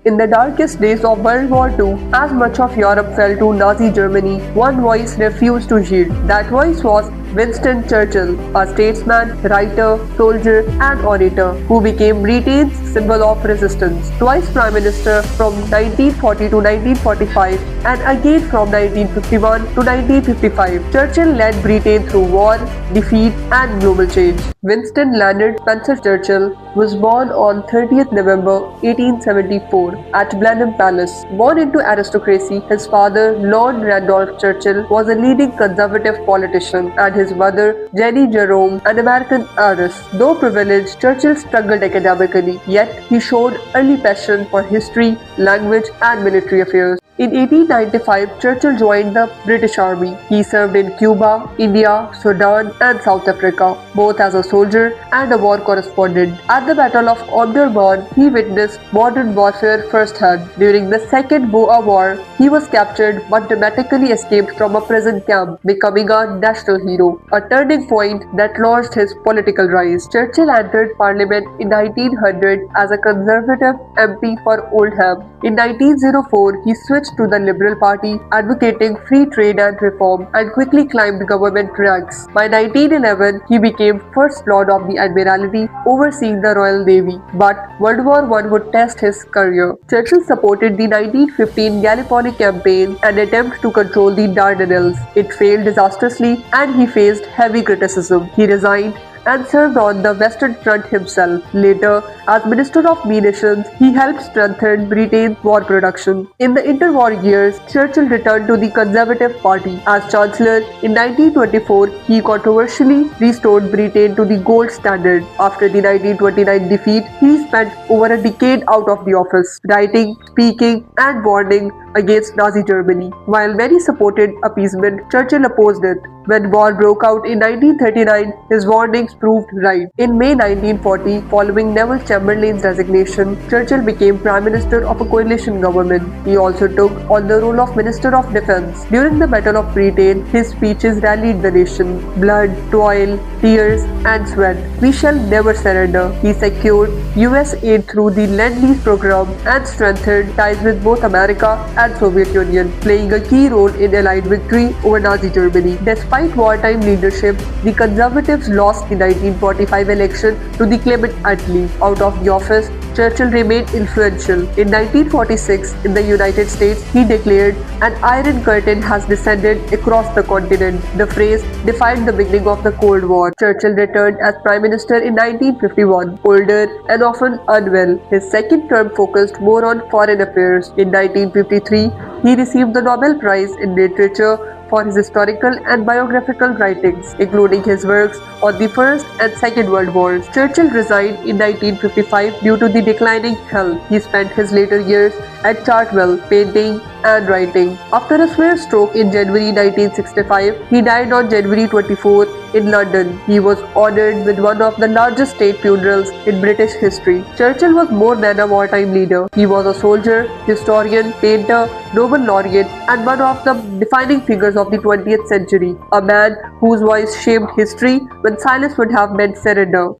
In the darkest days of World War II, as much of Europe fell to Nazi Germany, one voice refused to yield. That voice was Winston Churchill, a statesman, writer, soldier, and orator who became Britain's symbol of resistance. Twice Prime Minister from 1940 to 1945 and again from 1951 to 1955, Churchill led Britain through war, defeat, and global change. Winston Leonard Spencer Churchill was born on 30th November 1874 at Blenheim Palace. Born into aristocracy, his father, Lord Randolph Churchill, was a leading conservative politician, and his mother, Jennie Jerome, an American heiress. Though privileged, Churchill struggled academically, yet he showed early passion for history, language, and military affairs. In 1895, Churchill joined the British Army. He served in Cuba, India, Sudan, and South Africa, both as a soldier and a war correspondent. At the Battle of Omdurman, he witnessed modern warfare firsthand. During the Second Boer War, he was captured but dramatically escaped from a prison camp, becoming a national hero, a turning point that launched his political rise. Churchill entered Parliament in 1900 as a Conservative MP for Oldham. In 1904, he switched to the Liberal Party, advocating free trade and reform, and quickly climbed government ranks. By 1911, he became First Lord of the Admiralty, overseeing the Royal Navy. But World War I would test his career. Churchill supported the 1915 Gallipoli campaign, an attempt to control the Dardanelles. It failed disastrously, and he faced heavy criticism. He resigned and served on the Western Front himself. Later, as Minister of Munitions, he helped strengthen Britain's war production. In the interwar years, Churchill returned to the Conservative Party. As Chancellor in 1924, he controversially restored Britain to the gold standard. After the 1929 defeat, he spent over a decade out of the office, writing, speaking, and warning against Nazi Germany. While many supported appeasement, Churchill opposed it. When war broke out in 1939, his warnings proved right. In May 1940, following Neville Chamberlain's resignation, Churchill became Prime Minister of a coalition government. He also took on the role of Minister of Defence. During the Battle of Britain, his speeches rallied the nation. Blood, toil, tears, and sweat. We shall never surrender. He secured US aid through the Lend-Lease program and strengthened ties with both America and Soviet Union, playing a key role in Allied victory over Nazi Germany. Despite wartime leadership, the Conservatives lost the 1945 election to the Clement Attlee. Out of the office, Churchill remained influential. In 1946, in the United States, he declared, "An iron curtain has descended across the continent." The phrase defined the beginning of the Cold War. Churchill returned as Prime Minister in 1951, older and often unwell. His second term focused more on foreign affairs. In 1953, he received the Nobel Prize in Literature for his historical and biographical writings, including his works on the First and Second World Wars. Churchill resigned in 1955 due to the declining health. He spent his later years at Chartwell, painting and writing. After a severe stroke in January 1965, he died on January 24 in London. He was honored with one of the largest state funerals in British history. Churchill was more than a wartime leader. He was a soldier, historian, painter, Nobel laureate, and one of the defining figures of the 20th century. A man whose voice shaped history when silence would have meant surrender.